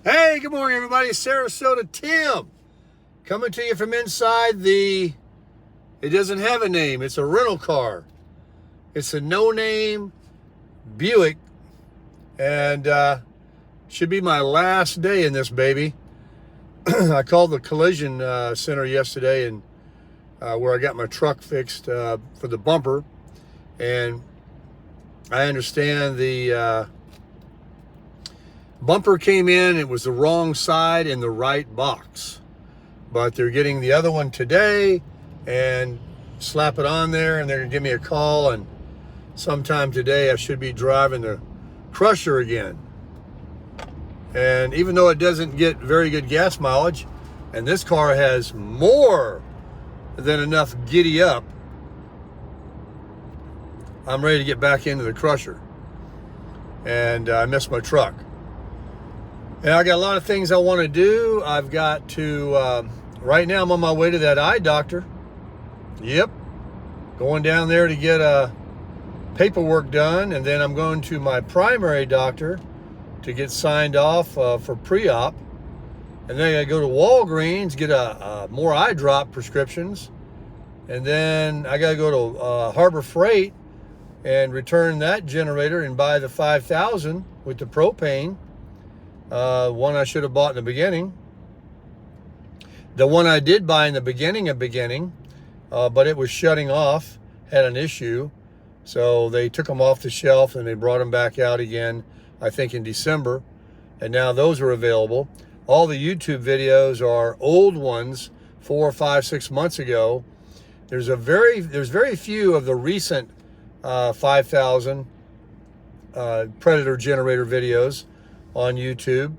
Hey, good morning, everybody. Sarasota Tim coming to you from inside it doesn't have a name. It's a rental car. It's a no-name Buick, and should be my last day in this baby. I called the collision center yesterday, and where I got my truck fixed for the bumper, and I understand the bumper came in. It was the wrong side in the right box, but they're getting the other one today and slap it on there, and they're gonna give me a call, and sometime today I should be driving the Crusher again. And even though it doesn't get very good gas mileage, and this car has more than enough giddy up, I'm ready to get back into the Crusher. And I miss my truck. And I got a lot of things I want to do. I've got to, right now I'm on my way to that eye doctor. Yep. Going down there to get paperwork done. And then I'm going to my primary doctor to get signed off for pre-op. And then I got to go to Walgreens, get more eye drop prescriptions. And then I got to go to Harbor Freight and return that generator and buy the 5,000 with the propane. One I should have bought in the beginning. The one I did buy in the beginning, but it was shutting off, had an issue. So they took them off the shelf and they brought them back out again, I think in December. And now those are available. All the YouTube videos are old ones, 4, 5, 6 months ago. There's very few of the recent 5,000 Predator generator videos on YouTube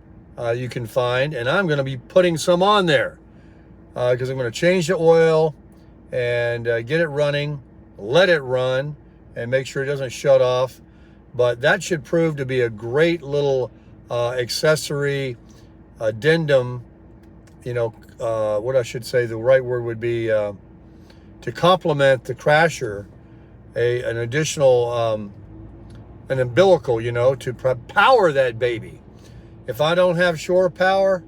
you can find, and I'm going to be putting some on there because I'm going to change the oil and get it running, let it run, and make sure it doesn't shut off. But that should prove to be a great little accessory addendum, what I should say the right word would be, to complement the Crasher, an additional an umbilical, to power that baby. If I don't have shore power,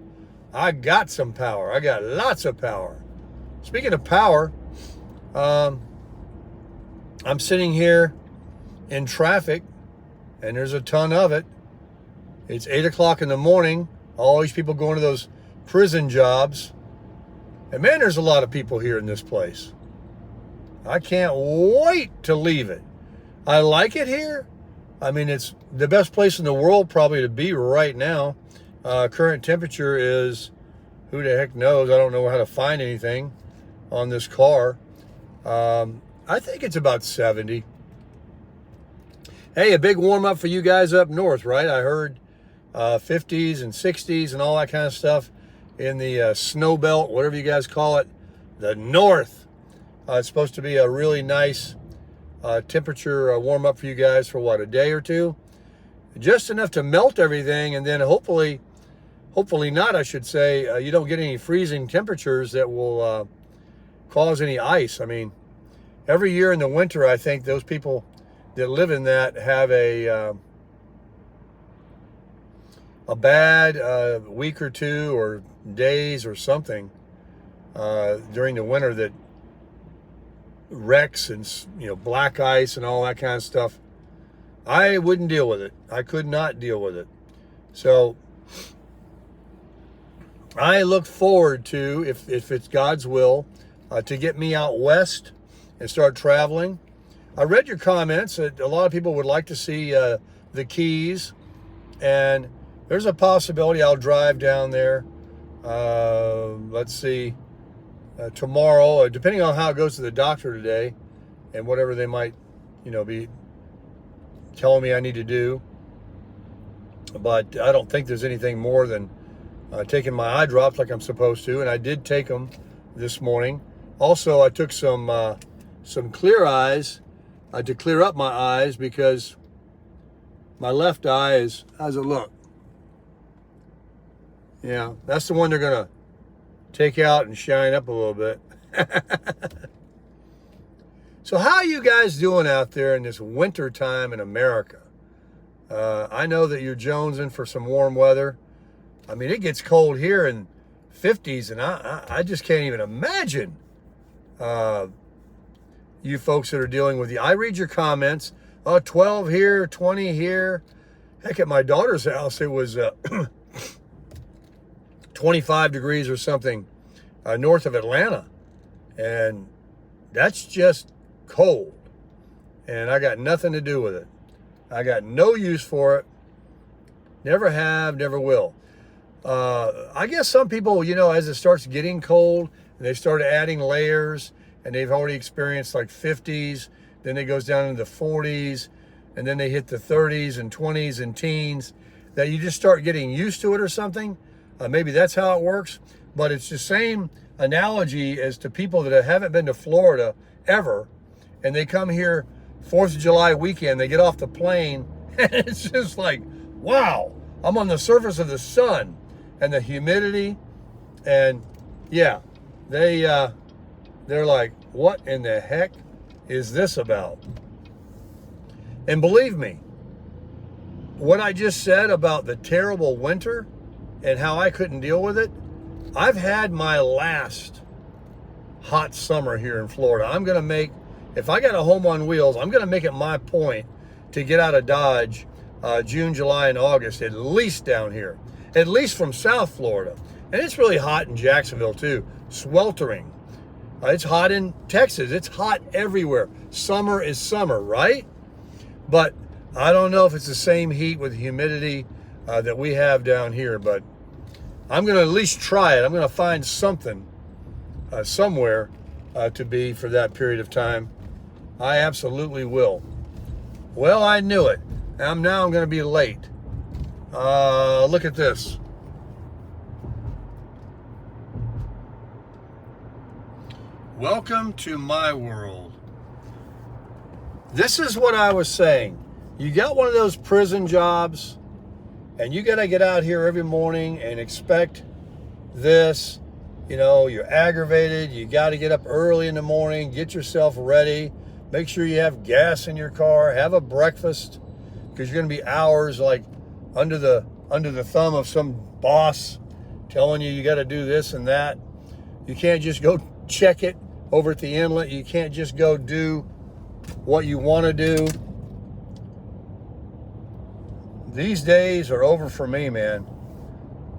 I got some power. I got lots of power. Speaking of power, I'm sitting here in traffic, and there's a ton of it. It's 8 o'clock in the morning. All these people going to those prison jobs. And man, there's a lot of people here in this place. I can't wait to leave it. I like it here. I mean, it's the best place in the world probably to be right now. Current temperature is, who the heck knows? I don't know how to find anything on this car. I think it's about 70. Hey, a big warm up for you guys up north, right? I heard 50s and 60s and all that kind of stuff in the snow belt, whatever you guys call it, the north. It's supposed to be a really nice temperature warm up for you guys for what, a day or two? Just enough to melt everything, and then hopefully not, I should say, you don't get any freezing temperatures that will cause any ice. I mean, every year in the winter, I think those people that live in that have a bad week or two or days or something during the winter that wrecks and black ice and all that kind of stuff. I wouldn't deal with it. I could not deal with it. So I look forward to, if it's God's will, to get me out west and start traveling. I read your comments that a lot of people would like to see the Keys, and there's a possibility I'll drive down there. Let's see. Tomorrow, depending on how it goes to the doctor today and whatever they might, be telling me I need to do. But I don't think there's anything more than taking my eye drops like I'm supposed to, and I did take them this morning. Also, I took some Clear Eyes to clear up my eyes because my left eye is, how's it look? Yeah, that's the one they're going to take out and shine up a little bit. So how are you guys doing out there in this winter time in America? I know that you're jonesing for some warm weather. I mean, it gets cold here in 50s, and I just can't even imagine you folks that are dealing with I read your comments. 12 here, 20 here. Heck, at my daughter's house, it was 25 degrees or something north of Atlanta. And that's just cold. And I got nothing to do with it. I got no use for it. Never have, never will. I guess some people, as it starts getting cold, and they start adding layers, and they've already experienced like 50s, then it goes down into the 40s, and then they hit the 30s and 20s and teens, that you just start getting used to it or something. Maybe that's how it works. But it's the same analogy as to people that haven't been to Florida ever, and they come here 4th of July weekend, they get off the plane, and it's just like, wow, I'm on the surface of the sun, and the humidity, and yeah, they're like, what in the heck is this about? And believe me, what I just said about the terrible winter and how I couldn't deal with it, I've had my last hot summer here in Florida. I'm going to make, if I got a home on wheels, I'm going to make it my point to get out of Dodge June, July, and August, at least down here, at least from South Florida. And it's really hot in Jacksonville too, sweltering. It's hot in Texas. It's hot everywhere. Summer is summer, right? But I don't know if it's the same heat with humidity that we have down here, but I'm going to at least try it. I'm going to find something somewhere to be for that period of time. I absolutely will. Well, I knew it. Now I'm going to be late. Look at this. Welcome to my world. This is what I was saying. You got one of those prison jobs, and you got to get out here every morning and expect this. You're aggravated. You got to get up early in the morning, get yourself ready, make sure you have gas in your car, have a breakfast, because you're going to be hours like under the thumb of some boss telling you got to do this and that. You can't just go check it over at the inlet. You can't just go do what you want to do. These days are over for me, man.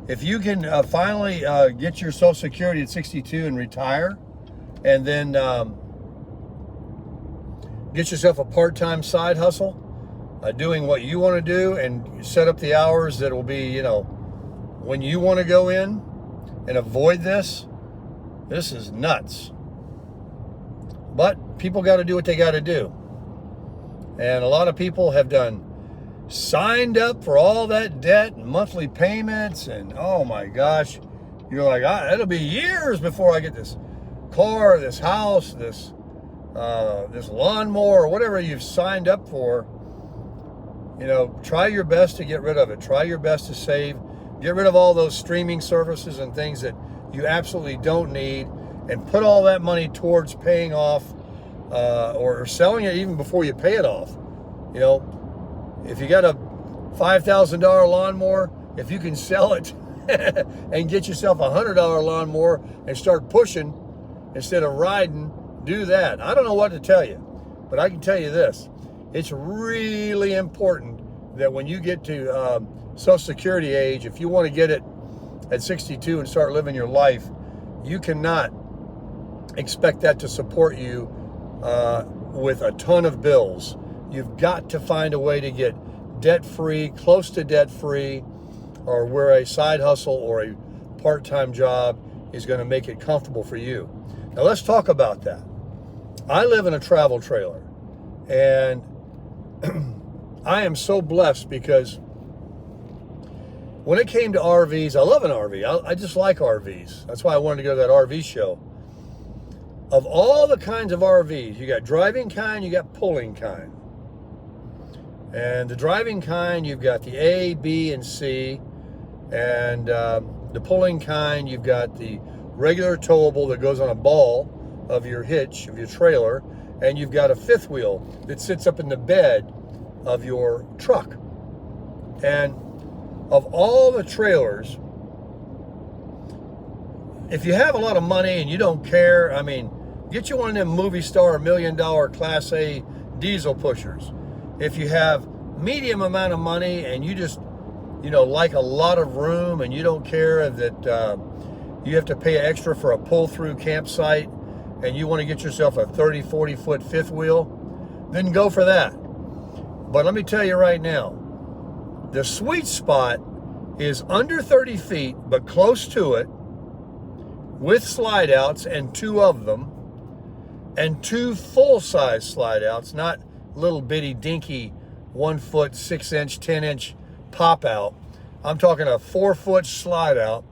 If you can finally get your Social Security at 62 and retire, and then get yourself a part-time side hustle, doing what you want to do, and set up the hours that will be, when you want to go in, and avoid this. This is nuts. But people got to do what they got to do. And a lot of people have signed up for all that debt and monthly payments, and oh my gosh, you're like, it'll be years before I get this car, this house, this lawnmower, or whatever you've signed up for. Try your best to get rid of it. Try your best to save. Get rid of all those streaming services and things that you absolutely don't need, and put all that money towards paying off or selling it even before you pay it off. If you got a $5,000 lawnmower, if you can sell it and get yourself a $100 lawnmower and start pushing instead of riding, do that. I don't know what to tell you, but I can tell you this. It's really important that when you get to Social Security age, if you want to get it at 62 and start living your life, you cannot expect that to support you with a ton of bills. You've got to find a way to get debt-free, close to debt-free, or where a side hustle or a part-time job is going to make it comfortable for you. Now let's talk about that. I live in a travel trailer, and I am so blessed because when it came to RVs, I love an RV. I just like RVs. That's why I wanted to go to that RV show. Of all the kinds of RVs, you got driving kind, you got pulling kind. And the driving kind, you've got the A, B, and C. And the pulling kind, you've got the regular towable that goes on a ball of your hitch, of your trailer. And you've got a fifth wheel that sits up in the bed of your truck. And of all the trailers if you have a lot of money and you don't care, I mean, get you one of them movie star $1 million Class A diesel pushers. If you have medium amount of money and you just, like a lot of room and you don't care that you have to pay extra for a pull-through campsite and you want to get yourself a 30, 40-foot fifth wheel, then go for that. But let me tell you right now, the sweet spot is under 30 feet, but close to it, with slide outs, and 2 of them, and 2 full-size slide outs, not little bitty dinky 1 foot, 6 inch, 10 inch pop out. I'm talking a 4 foot slide out.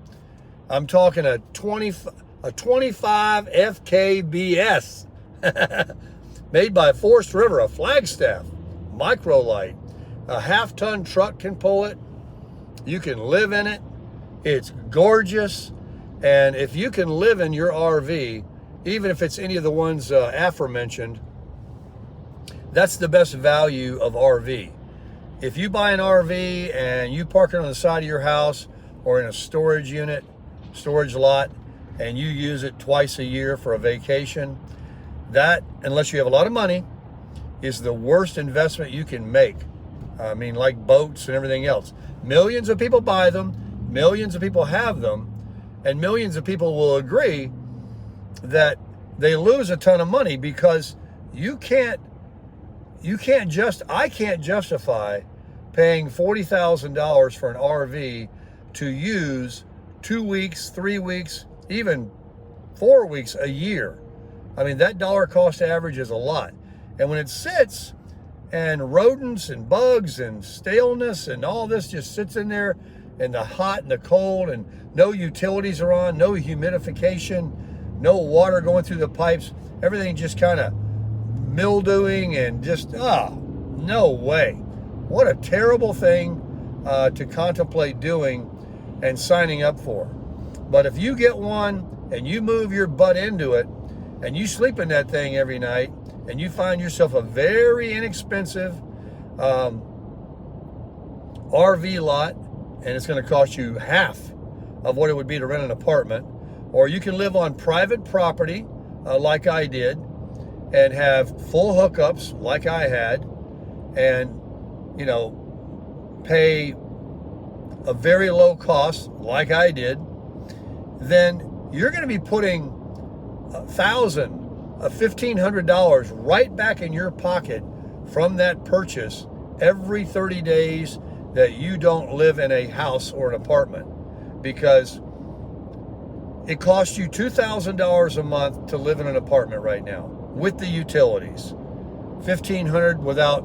I'm talking a 25 FKBS made by Forest River, a Flagstaff, microlight. A half-ton truck can pull it. You can live in it. It's gorgeous. And if you can live in your RV, even if it's any of the ones aforementioned, that's the best value of RV. If you buy an RV and you park it on the side of your house or in a storage unit, storage lot, and you use it twice a year for a vacation, that, unless you have a lot of money, is the worst investment you can make. I mean, like boats and everything else. Millions of people buy them, millions of people have them, and millions of people will agree that they lose a ton of money because I can't justify paying $40,000 for an RV to use 2 weeks, 3 weeks, even 4 weeks a year. I mean, that dollar cost average is a lot. And when it sits and rodents and bugs and staleness and all this just sits in there and the hot and the cold and no utilities are on, no humidification, no water going through the pipes, everything just kind of mildewing and just, no way. What a terrible thing to contemplate doing and signing up for. But if you get one and you move your butt into it and you sleep in that thing every night and you find yourself a very inexpensive RV lot, and it's going to cost you half of what it would be to rent an apartment, or you can live on private property like I did and have full hookups like I had, and pay a very low cost like I did, then you're going to be putting $1,500 right back in your pocket from that purchase every 30 days that you don't live in a house or an apartment, because it costs you $2,000 a month to live in an apartment right now with the utilities. $1,500 without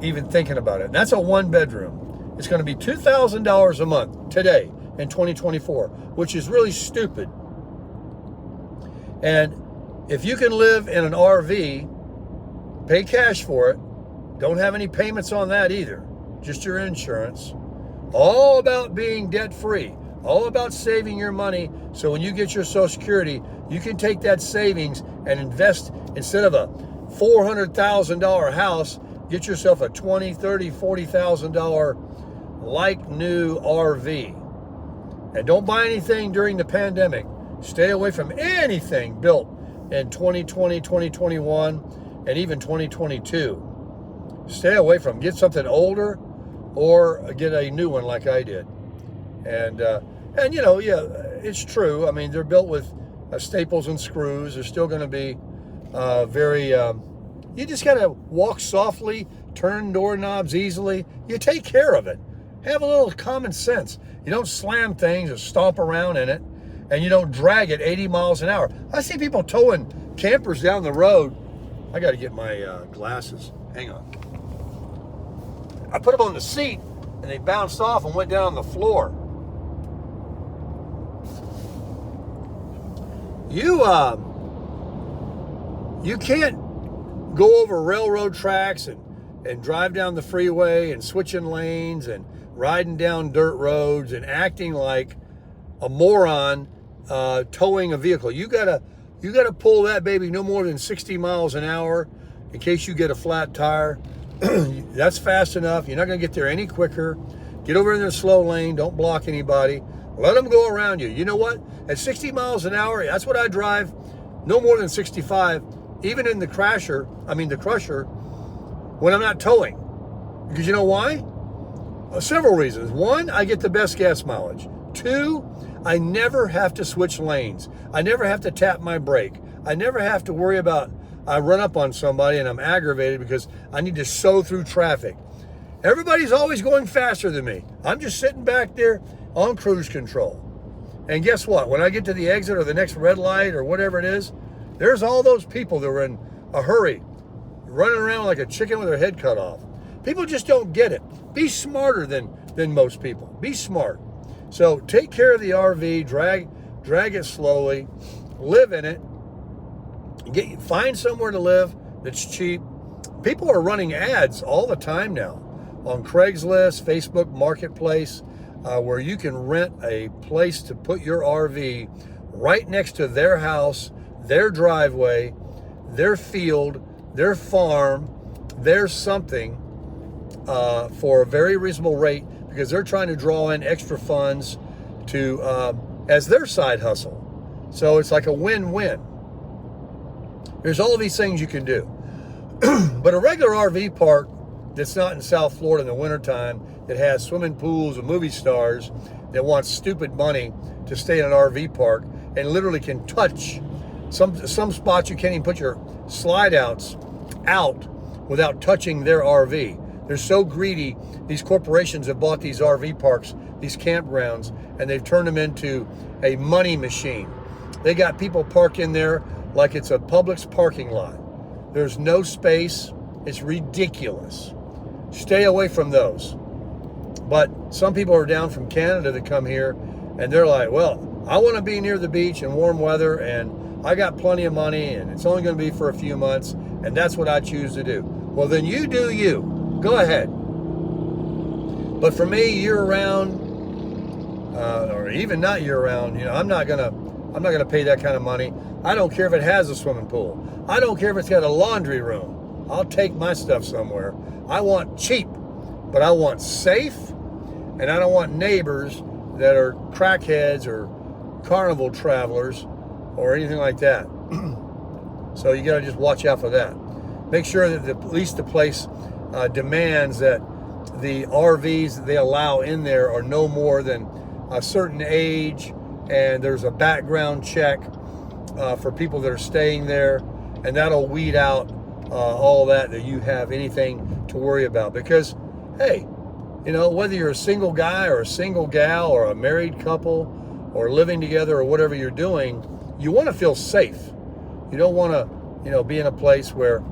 even thinking about it. And that's a 1-bedroom. It's going to be $2,000 a month today in 2024, which is really stupid. And if you can live in an RV, pay cash for it, don't have any payments on that either, just your insurance, all about being debt-free, all about saving your money, so when you get your Social Security, you can take that savings and invest. Instead of a $400,000 house, get yourself a $20,000, $30,000, $40,000 like new RV. And don't buy anything during the pandemic. Stay away from anything built in 2020, 2021, and even 2022. Stay away from. Get something older or get a new one like I did. And it's true. I mean, they're built with staples and screws. They're still going to be you just got to walk softly, turn doorknobs easily. You take care of it. Have a little common sense. You don't slam things or stomp around in it, and you don't drag it 80 miles an hour. I see people towing campers down the road. I got to get my glasses. Hang on. I put them on the seat, and they bounced off and went down on the floor. You can't go over railroad tracks and drive down the freeway and switching lanes and riding down dirt roads and acting like a moron towing a vehicle. You gotta pull that baby no more than 60 miles an hour in case you get a flat tire. That's fast enough. You're not gonna get there any quicker. Get over in the slow lane. Don't block anybody. Let them go around you. You know what? At 60 miles an hour, that's what I drive. No more than 65, even in the crusher, when I'm not towing. Because you know why? Several reasons. One, I get the best gas mileage. Two, I never have to switch lanes. I never have to tap my brake. I never have to worry about I run up on somebody and I'm aggravated because I need to sow through traffic. Everybody's always going faster than me. I'm just sitting back there on cruise control. And guess what? When I get to the exit or the next red light or whatever it is, there's all those people that are in a hurry, running around like a chicken with their head cut off. People just don't get it. Be smarter than most people. Be smart. So take care of the RV, drag it slowly, live in it, find somewhere to live that's cheap. People are running ads all the time now on Craigslist, Facebook Marketplace, where you can rent a place to put your RV right next to their house, their driveway, their field, their farm, their something, for a very reasonable rate, because they're trying to draw in extra funds to as their side hustle. So it's like a win-win. There's all of these things you can do. But a regular RV park that's not in South Florida in the wintertime, that has swimming pools and movie stars that want stupid money to stay in an RV park and literally can touch some spots you can't even put your slide outs out without touching their RV. They're so greedy. These corporations have bought these RV parks, these campgrounds, and they've turned them into a money machine. They got people parked in there like it's a Publix parking lot. There's no space. It's ridiculous. Stay away from those. But some people are down from Canada that come here, and they're like, well, I want to be near the beach in warm weather, and I got plenty of money, and it's only going to be for a few months, and that's what I choose to do. Well, then you do you. Go ahead. But for me, year-round, or even not year-round, I'm not gonna pay that kind of money. I don't care if it has a swimming pool. I don't care if it's got a laundry room. I'll take my stuff somewhere. I want cheap, but I want safe, and I don't want neighbors that are crackheads or carnival travelers or anything like that. So you got to just watch out for that. Make sure that at least the place demands that the RVs that they allow in there are no more than a certain age, and there's a background check for people that are staying there, and that'll weed out all that you have anything to worry about. Because, hey, whether you're a single guy or a single gal or a married couple or living together or whatever you're doing, you want to feel safe. You don't want to, be in a place where,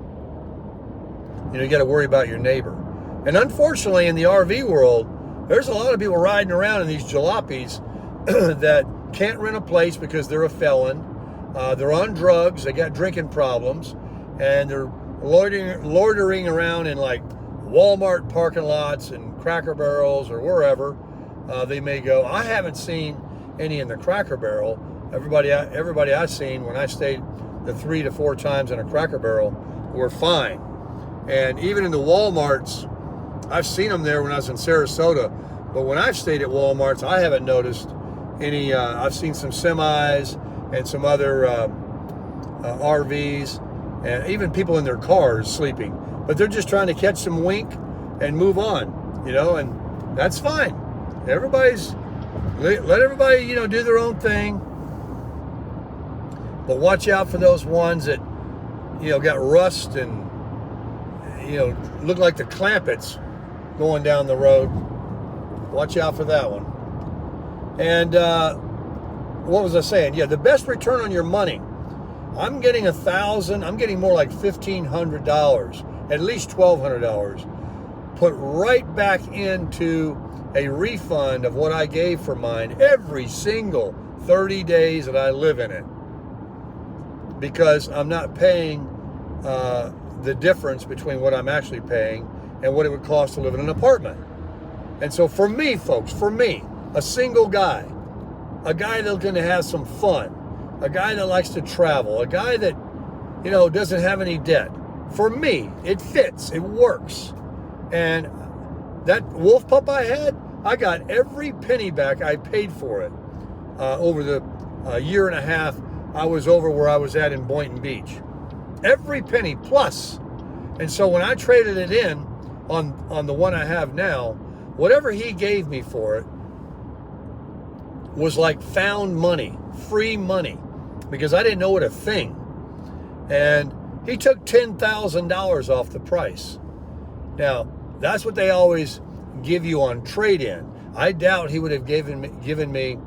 you got to worry about your neighbor. And unfortunately, in the RV world, there's a lot of people riding around in these jalopies that can't rent a place because they're a felon. They're on drugs. They got drinking problems, and they're loitering around in like Walmart parking lots and Cracker Barrels or wherever they may go. I haven't seen any in the Cracker Barrel. Everybody I've seen when I stayed the 3 to 4 times in a Cracker Barrel were fine. And even in the Walmarts, I've seen them there when I was in Sarasota. But when I've stayed at Walmarts, I haven't noticed any. I've seen some semis and some other RVs, and even people in their cars sleeping. But they're just trying to catch some wink and move on, and that's fine. Let everybody, do their own thing. But watch out for those ones that, got rust and, look like the Clampetts going down the road. Watch out for that one. And what was I saying? Yeah, the best return on your money. I'm getting $1,000. I'm getting more like $1,500, at least $1,200, put right back into a refund of what I gave for mine every single 30 days that I live in it, because I'm not paying the difference between what I'm actually paying and what it would cost to live in an apartment. And so for me, folks, a single guy, a guy that's going to have some fun, a guy that likes to travel, a guy that, doesn't have any debt, for me, it fits, it works. And that wolf pup I had, I got every penny back I paid for it over the year and a half I was over where I was at in Boynton Beach. Every penny plus. And so when I traded it in on the one I have now, whatever he gave me for it was like found money, free money, because I didn't know it a thing. And he took $10,000 off the price. Now, that's what they always give you on trade-in. I doubt he would have given me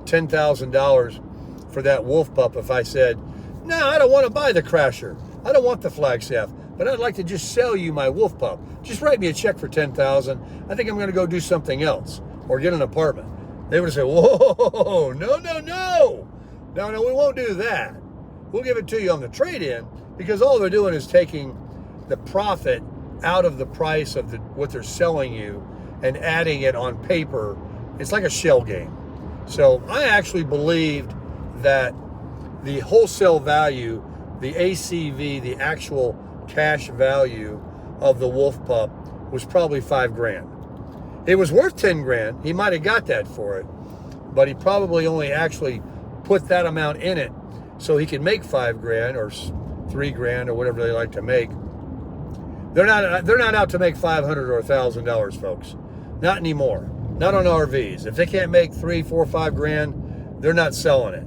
$10,000 for that wolf pup if I said, no, I don't want to buy the Crasher. I don't want the Flagstaff, but I'd like to just sell you my wolf pup. Just write me a check for $10,000. I think I'm going to go do something else or get an apartment. They would have said, whoa, no, we won't do that. We'll give it to you on the trade-in, because all they're doing is taking the profit out of the price of what they're selling you and adding it on paper. It's like a shell game. So I actually believed that the wholesale value, the ACV, the actual cash value of the wolf pup was probably $5,000. It was worth $10,000. He might have got that for it, but he probably only actually put that amount in it so he could make $5,000 or $3,000 or whatever they like to make. They're not out to make $500 or $1,000, folks. Not anymore. Not on RVs. If they can't make $3,000, $4,000, $5,000, they're not selling it.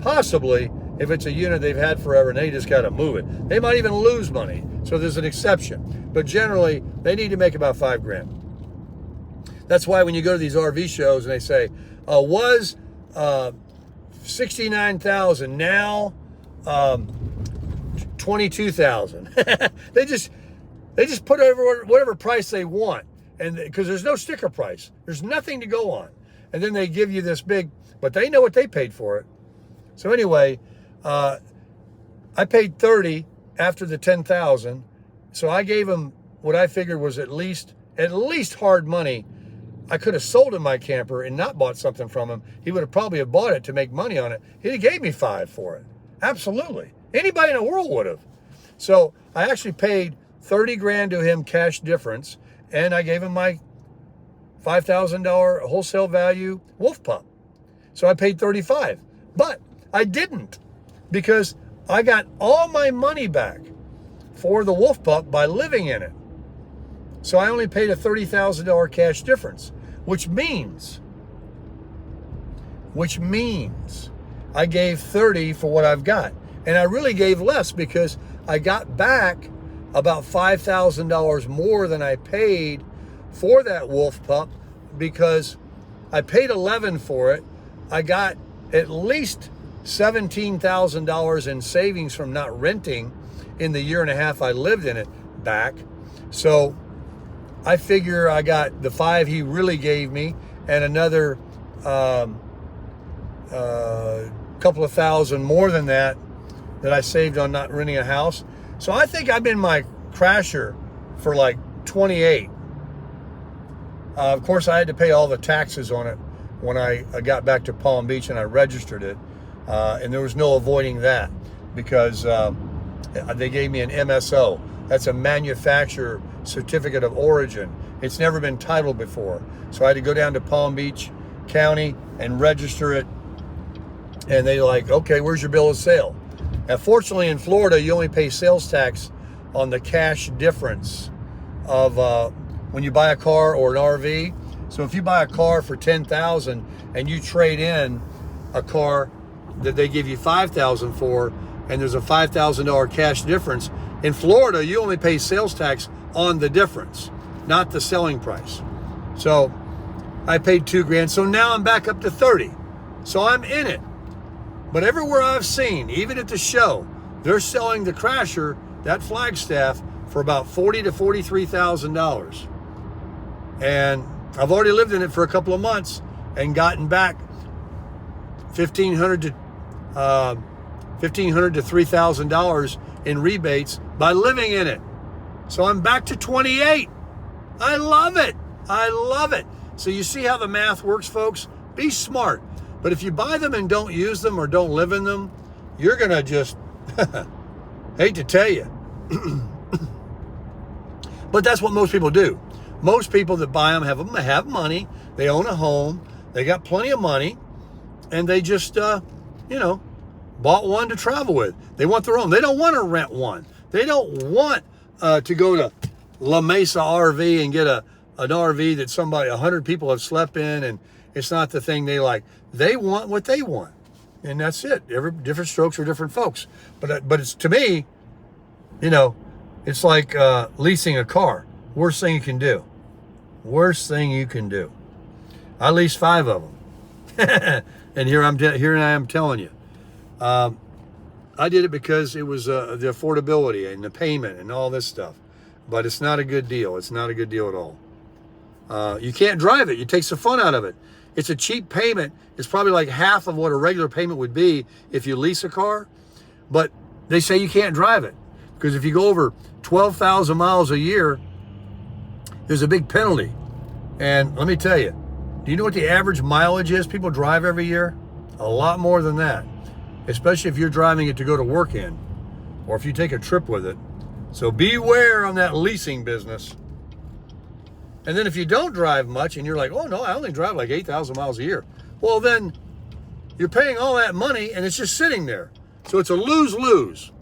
Possibly if it's a unit they've had forever and they just got to move it. They might even lose money. So there's an exception. But generally, they need to make about $5,000. That's why when you go to these RV shows and they say, was $69,000, now $22,000. They just put over whatever price they want, and because there's no sticker price, there's nothing to go on, and then they give you this big, but they know what they paid for it. So anyway, I paid $30,000 after the $10,000, so I gave him what I figured was at least hard money. I could have sold him my camper and not bought something from him. He would have probably have bought it to make money on it. He'd have gave me $5,000 for it. Absolutely. Anybody in the world would have. So I actually paid $30,000 to him cash difference, and I gave him my $5,000 wholesale value wolf pup. So I paid $35,000. But I didn't, because I got all my money back for the wolf pup by living in it. So I only paid a $30,000 cash difference, which means I gave $30,000 for what I've got. And I really gave less because I got back about $5,000 more than I paid for that wolf pup, because I paid $11,000 for it. I got at least $17,000 in savings from not renting in the year and a half I lived in it back. So I figure I got the $5,000 he really gave me and another couple of thousand more than that I saved on not renting a house. So I think I've been my Crasher for like $28,000. Of course, I had to pay all the taxes on it when I got back to Palm Beach and I registered it. And there was no avoiding that, because they gave me an MSO. That's a manufacturer certificate of origin. It's never been titled before. So I had to go down to Palm Beach County and register it. And they're like, okay, where's your bill of sale? Now, fortunately, in Florida, you only pay sales tax on the cash difference of when you buy a car or an RV. So if you buy a car for $10,000 and you trade in a car that they give you $5,000 for, and there's a $5,000 cash difference, in Florida, you only pay sales tax on the difference, not the selling price. So I paid $2,000. So now I'm back up to $30,000. So I'm in it. But everywhere I've seen, even at the show, they're selling the Crasher, that Flagstaff, for about $40,000 to $43,000. And I've already lived in it for a couple of months and gotten back $1,500 to $3,000 in rebates by living in it. So I'm back to $28,000. I love it. I love it. So you see how the math works, folks? Be smart. But if you buy them and don't use them or don't live in them, you're going to just, hate to tell you. But that's what most people do. most people that buy them have money. They own a home. They got plenty of money, and they just, bought one to travel with. They want their own. They don't want to rent one. They don't want to go to La Mesa RV and get an RV that 100 people have slept in, and it's not the thing they like. They want what they want, and that's it. Different strokes for different folks. But it's, to me, it's like leasing a car. Worst thing you can do. Worst thing you can do. I leased 5 of them, and here I am telling you. I did it because it was the affordability and the payment and all this stuff. But it's not a good deal. It's not a good deal at all. You can't drive it. It takes the fun out of it. It's a cheap payment. It's probably like half of what a regular payment would be if you lease a car. But they say you can't drive it, because if you go over 12,000 miles a year, there's a big penalty. And let me tell you, do you know what the average mileage is people drive every year? A lot more than that, especially if you're driving it to go to work in, or if you take a trip with it. So beware on that leasing business. And then if you don't drive much and you're like, oh no, I only drive like 8,000 miles a year. Well, then you're paying all that money and it's just sitting there. So it's a lose-lose.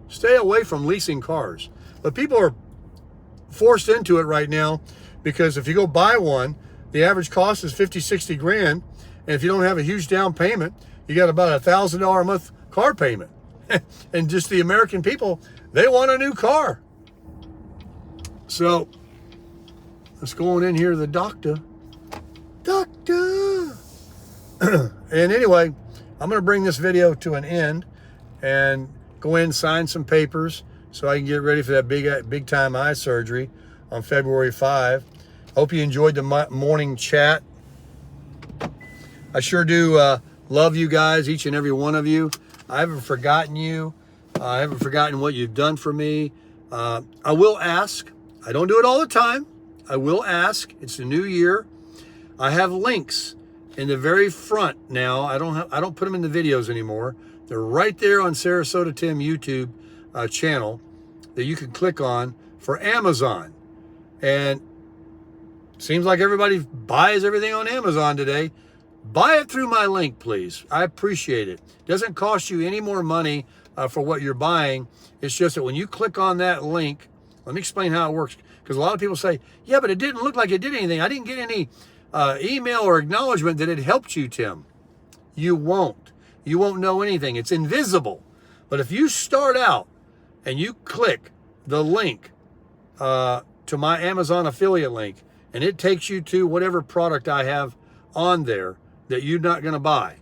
Stay away from leasing cars. But people are forced into it right now, because if you go buy one, the average cost is 50, 60 grand. And if you don't have a huge down payment, you got about $1,000 a month car payment. And just the American people, they want a new car. So let's go on in here to the doctor. And anyway, I'm going to bring this video to an end and go in and sign some papers so I can get ready for that big time eye surgery on February 5. Hope you enjoyed the morning chat. I sure do love you guys, each and every one of you. I haven't forgotten you. I haven't forgotten what you've done for me. I will ask. I don't do it all the time. I will ask. It's the new year. I have links in the very front now. I don't put them in the videos anymore. They're right there on Sarasota Tim YouTube channel that you can click on for Amazon. And seems like everybody buys everything on Amazon today. Buy it through my link, please. I appreciate it. It doesn't cost you any more money for what you're buying. It's just that when you click on that link, let me explain how it works. Because a lot of people say, yeah, but it didn't look like it did anything. I didn't get any email or acknowledgement that it helped you, Tim. You won't. You won't know anything. It's invisible. But if you start out and you click the link to my Amazon affiliate link, and it takes you to whatever product I have on there that you're not going to buy.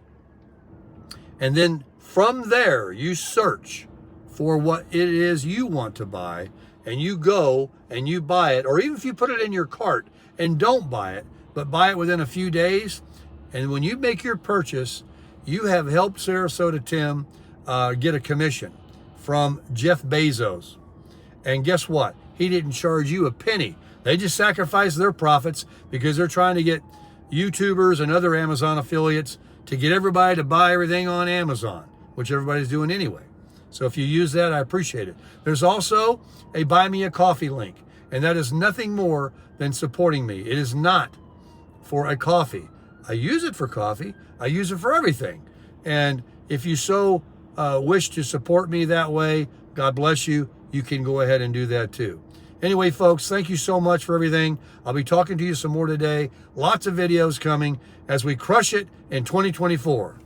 And then from there, you search for what it is you want to buy, and you go and you buy it. Or even if you put it in your cart and don't buy it, but buy it within a few days, and when you make your purchase, you have helped Sarasota Tim get a commission from Jeff Bezos. And guess what? He didn't charge you a penny. They just sacrificed their profits because they're trying to get YouTubers and other Amazon affiliates to get everybody to buy everything on Amazon, which everybody's doing anyway. So if you use that, I appreciate it. There's also a Buy Me a Coffee link, and that is nothing more than supporting me. It is not for a coffee. I use it for coffee. I use it for everything. And if you so wish to support me that way, God bless you. You can go ahead and do that too. Anyway, folks, thank you so much for everything. I'll be talking to you some more today. Lots of videos coming as we crush it in 2024.